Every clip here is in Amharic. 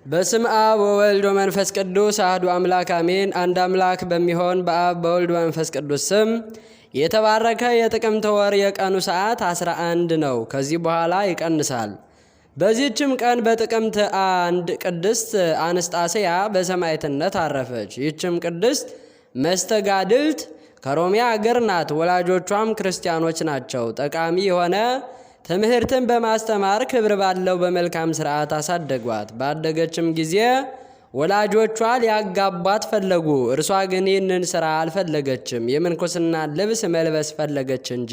በስም አብ ወወልድ ወመንፈስ ቅዱስ አሐዱ አምላክ አሜን። አንድ አምላክ በሚሆን በአብ በወልድ ወመንፈስ ቅዱስ ስም የተባረከ የጥቅምት ወር የቀኑ ሰዓት 11 ነው። ከዚህ በኋላ ይቀንሳል። በዚህችም ቀን በጥቅምት 1 ቅድስት አንስጣስያ በሰማዕትነት አረፈች። ይህችም ቅድስት መስተጋድልት ከሮሚያ አገር ናት። ወላጆቿም ክርስቲያኖች ናቸው። ጠቃሚ የሆነ ትምህርትን በማስተማር ክብር ባለው በመልካም ሥርዓት አሳደጓት። ባደገችም ጊዜ ወላጆቿ ሊያጋቧት ፈለጉ። እርሷ ግን ይህንን ሥራ አልፈለገችም፣ የምንኩስና ልብስ መልበስ ፈለገች እንጂ።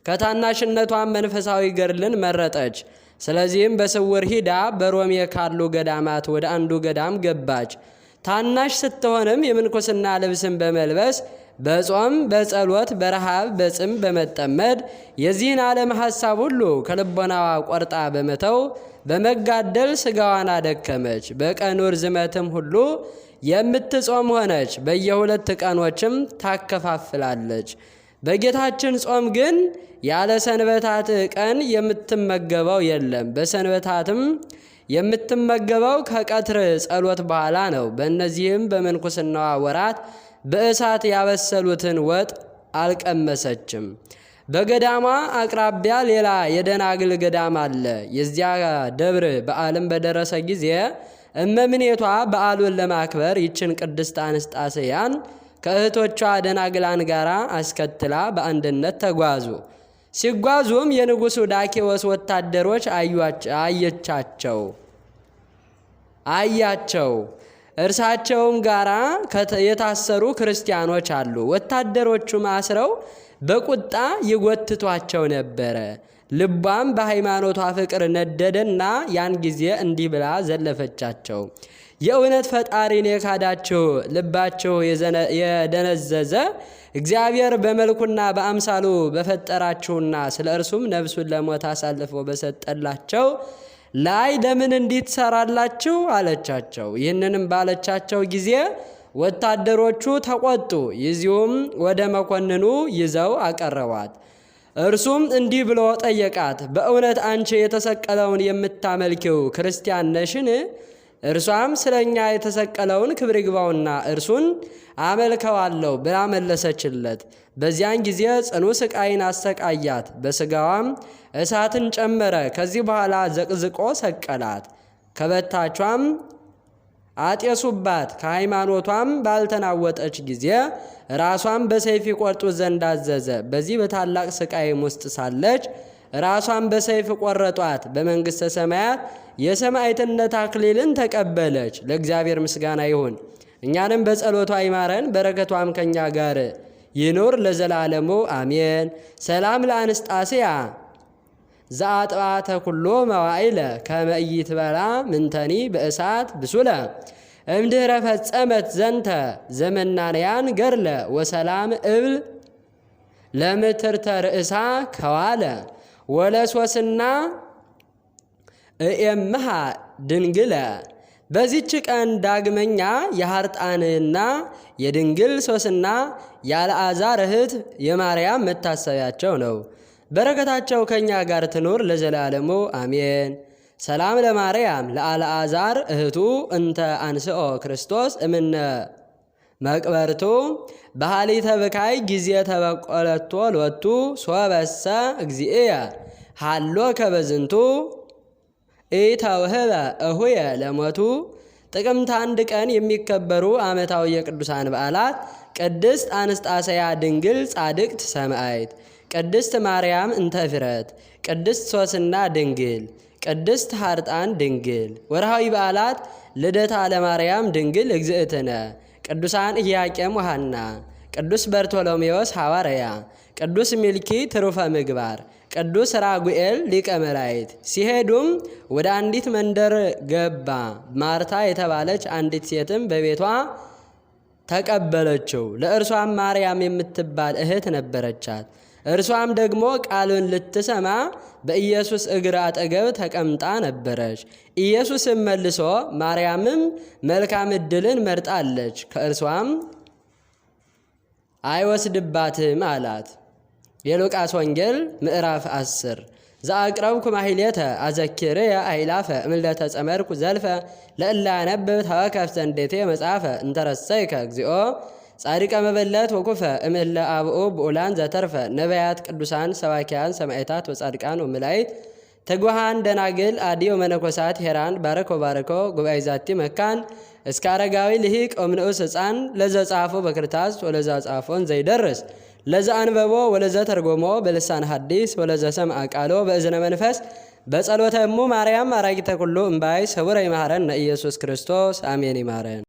ከታናሽነቷም መንፈሳዊ ገድልን መረጠች። ስለዚህም በስውር ሂዳ በሮሜ ካሉ ገዳማት ወደ አንዱ ገዳም ገባች። ታናሽ ስትሆንም የምንኩስና ልብስን በመልበስ በጾም በጸሎት በረሃብ በጽም በመጠመድ የዚህን ዓለም ሐሳብ ሁሉ ከልቦናዋ ቆርጣ በመተው በመጋደል ሥጋዋን አደከመች። በቀኑ ርዝመትም ሁሉ የምትጾም ሆነች። በየ2 ቀኖችም ታከፋፍላለች። በጌታችን ጾም ግን ያለ ሰንበታት ቀን የምትመገበው የለም። በሰንበታትም የምትመገበው ከቀትር ጸሎት በኋላ ነው። በእነዚህም በምንኩስናዋ ወራት በእሳት ያበሰሉትን ወጥ አልቀመሰችም። በገዳሟ አቅራቢያ ሌላ የደናግል ገዳም አለ። የዚያ ደብር በዓልም በደረሰ ጊዜ እመምኔቷ በዓሉን ለማክበር ይችን ቅድስት አንስጣስያን ከእህቶቿ ደናግላን ጋር አስከትላ በአንድነት ተጓዙ። ሲጓዙም የንጉሡ ዳኬዎስ ወታደሮች አያቸው። እርሳቸውም ጋራ የታሰሩ ክርስቲያኖች አሉ። ወታደሮቹም አስረው በቁጣ ይጎትቷቸው ነበረ። ልቧም በሃይማኖቷ ፍቅር ነደደና ያን ጊዜ እንዲህ ብላ ዘለፈቻቸው። የእውነት ፈጣሪን የካዳችሁ ልባችሁ የደነዘዘ እግዚአብሔር በመልኩና በአምሳሉ በፈጠራችሁና ስለ እርሱም ነፍሱን ለሞት አሳልፎ በሰጠላቸው ላይ ለምን እንዲህ ትሰራላችሁ? አለቻቸው። ይህንንም ባለቻቸው ጊዜ ወታደሮቹ ተቆጡ። ይዚሁም ወደ መኮንኑ ይዘው አቀረቧት። እርሱም እንዲህ ብሎ ጠየቃት፣ በእውነት አንቺ የተሰቀለውን የምታመልኪው ክርስቲያን ነሽን? እርሷም ስለ እኛ የተሰቀለውን ክብር ይግባውና እርሱን አመልከዋለሁ ብላ መለሰችለት። በዚያን ጊዜ ጽኑ ስቃይን አሰቃያት። በሥጋዋም እሳትን ጨመረ። ከዚህ በኋላ ዘቅዝቆ ሰቀላት። ከበታቿም አጤሱባት። ከሃይማኖቷም ባልተናወጠች ጊዜ ራሷን በሰይፍ ይቆርጡ ዘንድ አዘዘ። በዚህ በታላቅ ስቃይም ውስጥ ሳለች ራሷን በሰይፍ ቆረጧት። በመንግሥተ ሰማያት የሰማዕትነት አክሊልን ተቀበለች። ለእግዚአብሔር ምስጋና ይሁን፣ እኛንም በጸሎቷ ይማረን፣ በረከቷም ከእኛ ጋር ይኑር ለዘላለሙ አሜን። ሰላም ለአንስጣስያ ዘአጥባተ ኩሎ መዋዕለ ከመ ኢትበላ ምንተኒ በእሳት ብሱለ እምድኅረ ፈጸመት ዘንተ ዘመናንያን ገድለ ወሰላም እብል ለምትርተ ርእሳ ከዋለ ወለሶስና እየምሃ ድንግለ። በዚች ቀን ዳግመኛ የሐርጣንና የድንግል ሶስና የአልዓዛር እህት የማርያም መታሰቢያቸው ነው። በረከታቸው ከእኛ ጋር ትኑር ለዘላለሙ አሜን። ሰላም ለማርያም ለአልዓዛር እህቱ እንተ አንስኦ ክርስቶስ እምነ መቅበርቱ ባህሊተ ብካይ ጊዜ ተበቆለቶ ሎቱ ሶበሰ እግዚእየ ሃሎ ከበዝንቱ ኢተውህበ እሁየ ለሞቱ። ጥቅምት 1 ቀን የሚከበሩ ዓመታዊ የቅዱሳን በዓላት ቅድስት አንስጣስያ ድንግል ጻድቅት ሰማዕት፣ ቅድስት ማርያም እንተ ዕፍረት፣ ቅድስት ሶስና ድንግል፣ ቅድስት ሐርጣን ድንግል። ወርሃዊ በዓላት ልደታ ለማርያም ድንግል እግዝእትነ፣ ቅዱሳን ኢያቄም ወሐና፣ ቅዱስ በርቶሎሜዎስ ሐዋርያ፣ ቅዱስ ሚልኪ ትሩፈ ምግባር፣ ቅዱስ ራጉኤል ሊቀ መላእክት። ሲሄዱም ወደ አንዲት መንደር ገባ። ማርታ የተባለች አንዲት ሴትም በቤቷ ተቀበለችው። ለእርሷም ማርያም የምትባል እህት ነበረቻት። እርሷም ደግሞ ቃሉን ልትሰማ በኢየሱስ እግር አጠገብ ተቀምጣ ነበረች። ኢየሱስም መልሶ ማርያምም መልካም ዕድልን መርጣለች፣ ከእርሷም አይወስድባትም አላት። የሉቃስ ወንጌል ምዕራፍ 10 ዘአቅረብኩ ማሕሌተ አዘኪርየ አእላፈ እምለተ ጸመርኩ ዘልፈ ለእላ ያነብብ ተወከፍ ዘንዴቴ መጽሐፈ እንተረሰይከ እግዚኦ ጻድቀ መበለት ወኩፈ እምእለ አብኦ ብኡላን ዘተርፈ ነቢያት ቅዱሳን ሰባኪያን ሰማዕታት ወጻድቃን ወመላእክት ትጉሃን ደናግል አዲ ወመነኮሳት ሄራን ባረኮ ጉባኤ ዛቲ መካን እስከ አረጋዊ ልሂቅ ወምንዑስ ሕፃን ለዘ ጻፎ በክርታስ ወለዛ ጻፎን ዘይደርስ ለዘ አንበቦ ወለዘ ተርጎሞ በልሳን ሐዲስ ወለዘ ሰምዐ ቃሎ በእዝነ መንፈስ በጸሎተ እሙ ማርያም አራጊተ ኩሉ እምባይ ሰውረ ይማረን ኢየሱስ ክርስቶስ አሜን። ይማረን።